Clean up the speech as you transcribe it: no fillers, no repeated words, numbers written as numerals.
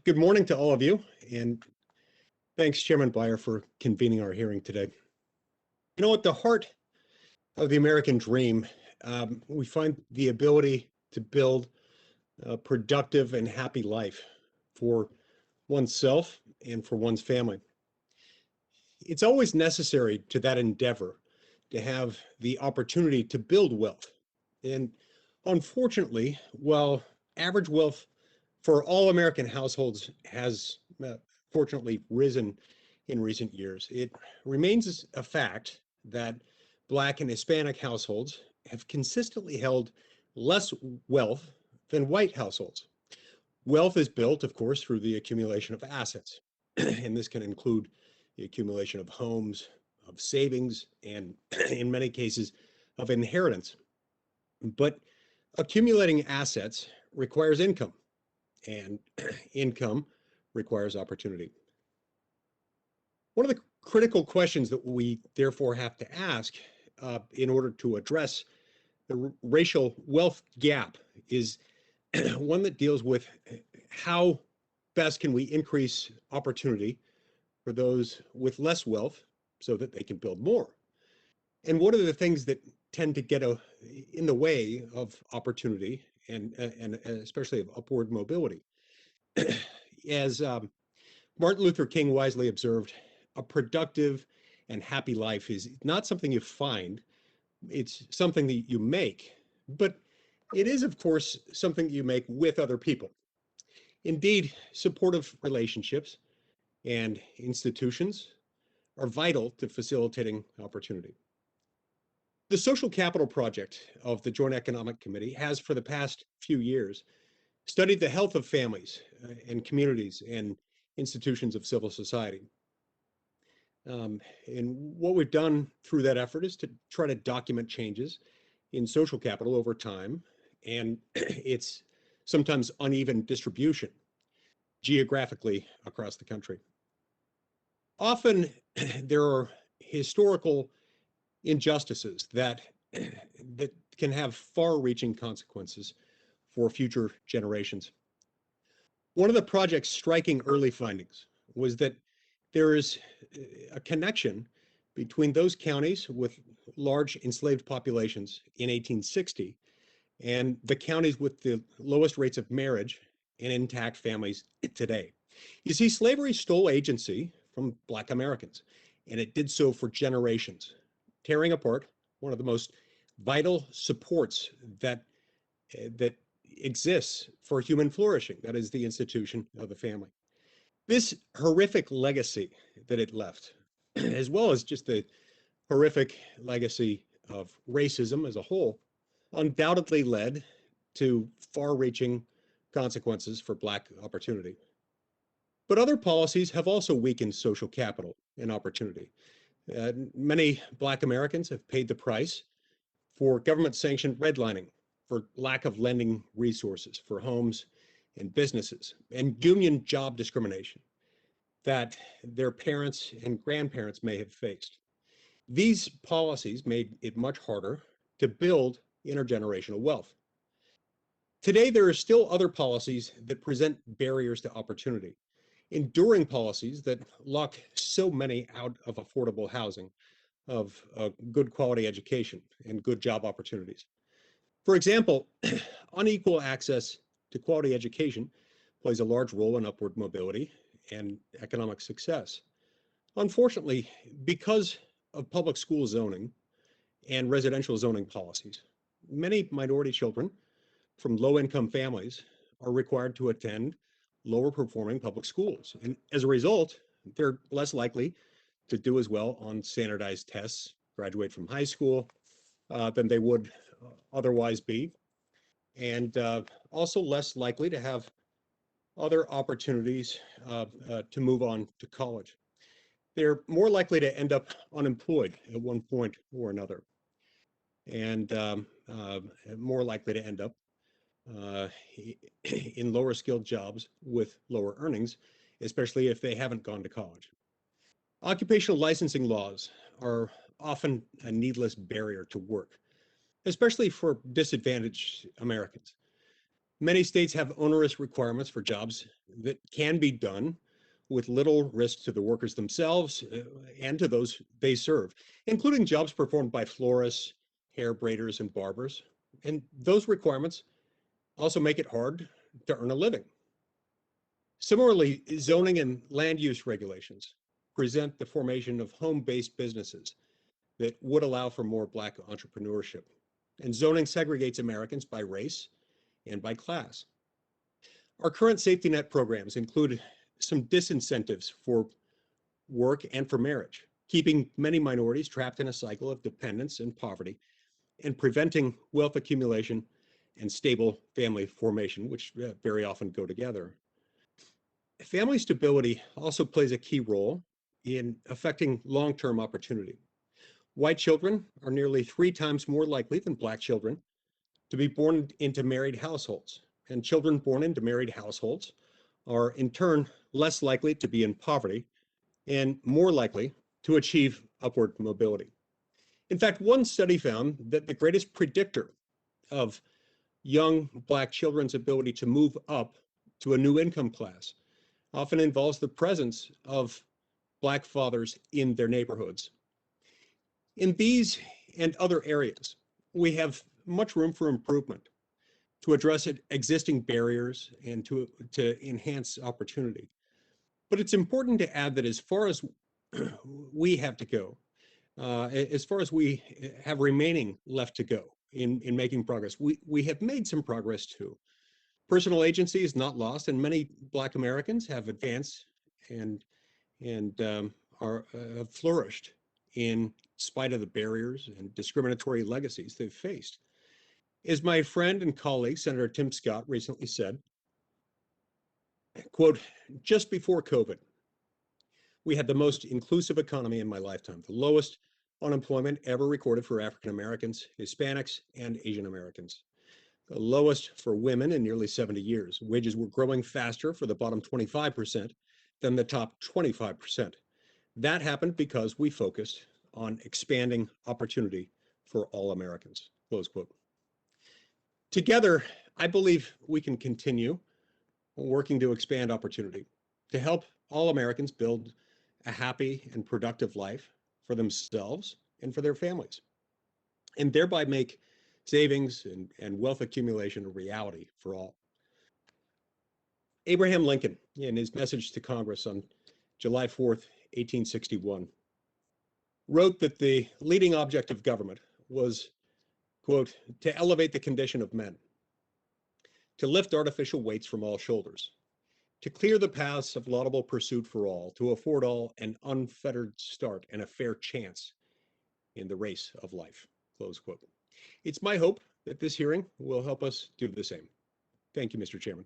Good morning to all of you, and thanks, Chairman Byer, for convening our hearing today. At the heart of the American dream, we find the ability to build a productive and happy life for oneself and for one's family. It's always necessary to that endeavor to have the opportunity to build wealth. And unfortunately, while average wealth for all American households has fortunately risen in recent years, it remains a fact that Black and Hispanic households have consistently held less wealth than white households. Wealth is built, of course, through the accumulation of assets, and this can include the accumulation of homes, of savings, and in many cases, of inheritance. But accumulating assets requires income, and income requires opportunity. One of the critical questions that we therefore have to ask in order to address the racial wealth gap is one that deals with how best can we increase opportunity for those with less wealth so that they can build more? And what are the things that tend to get in the way of opportunity and especially of upward mobility? As Martin Luther King wisely observed, a productive and happy life is not something you find, it's something that you make, but it is, of course, something that you make with other people. Indeed, supportive relationships and institutions are vital to facilitating opportunity. The Social Capital Project of the Joint Economic Committee has, for the past few years, studied the health of families and communities and institutions of civil society. And what we've done through that effort is to try to document changes in social capital over time and its sometimes uneven distribution geographically across the country. Often there are historical injustices that can have far-reaching consequences for future generations. One of the project's striking early findings was that there is a connection between those counties with large enslaved populations in 1860 and the counties with the lowest rates of marriage and intact families today. You see, slavery stole agency from Black Americans, and it did so for generations, tearing apart one of the most vital supports that exists for human flourishing, that is the institution of the family. This horrific legacy that it left, as well as just the horrific legacy of racism as a whole, undoubtedly led to far-reaching consequences for Black opportunity. But other policies have also weakened social capital and opportunity. Many Black Americans have paid the price for government-sanctioned redlining, for lack of lending resources for homes and businesses, and union job discrimination that their parents and grandparents may have faced. These policies made it much harder to build intergenerational wealth. Today, there are still other policies that present barriers to opportunity, enduring policies that lock so many out of affordable housing, of good quality education, and good job opportunities. For example, unequal access to quality education plays a large role in upward mobility and economic success. Unfortunately, because of public school zoning and residential zoning policies, many minority children from low-income families are required to attend lower performing public schools. And as a result, they're less likely to do as well on standardized tests, graduate from high school, than they would otherwise be, and also less likely to have other opportunities to move on to college. They're more likely to end up unemployed at one point or another, and more likely to end up uh, in lower skilled jobs with lower earnings, especially if they haven't gone to college. Occupational licensing laws are often a needless barrier to work, especially for disadvantaged Americans. Many states have onerous requirements for jobs that can be done with little risk to the workers themselves and to those they serve, including jobs performed by florists, hair braiders, and barbers. And those requirements also make it hard to earn a living. Similarly, zoning and land use regulations present the formation of home-based businesses that would allow for more Black entrepreneurship. And zoning segregates Americans by race and by class. Our current safety net programs include some disincentives for work and for marriage, keeping many minorities trapped in a cycle of dependence and poverty, and preventing wealth accumulation and stable family formation, which very often go together. Family stability also plays a key role in affecting long-term opportunity. White children are nearly 3 times more likely than Black children to be born into married households, and children born into married households are in turn less likely to be in poverty and more likely to achieve upward mobility. In fact, one study found that the greatest predictor of young Black children's ability to move up to a new income class often involves the presence of Black fathers in their neighborhoods. In these and other areas, we have much room for improvement to address existing barriers and to enhance opportunity. But it's important to add that as far as we have to go, as far as we have remaining left to go in making progress, we have made some progress too. Personal agency is not lost, and many Black Americans have advanced and are have flourished in spite of the barriers and discriminatory legacies they've faced. As my friend and colleague, Senator Tim Scott, recently said, quote, just before COVID, we had the most inclusive economy in my lifetime, the lowest unemployment ever recorded for African Americans, Hispanics, and Asian Americans, the lowest for women in nearly 70 years. Wages were growing faster for the bottom 25% than the top 25%. That happened because we focused on expanding opportunity for all Americans, close quote. Together, I believe we can continue working to expand opportunity, to help all Americans build a happy and productive life for themselves and for their families, and thereby make savings and wealth accumulation a reality for all. Abraham Lincoln, in his message to Congress on July 4th, 1861, wrote that the leading object of government was, quote, to elevate the condition of men, to lift artificial weights from all shoulders, to clear the paths of laudable pursuit for all, to afford all an unfettered start and a fair chance in the race of life, close quote. It's my hope that this hearing will help us do the same. Thank you, Mr. Chairman.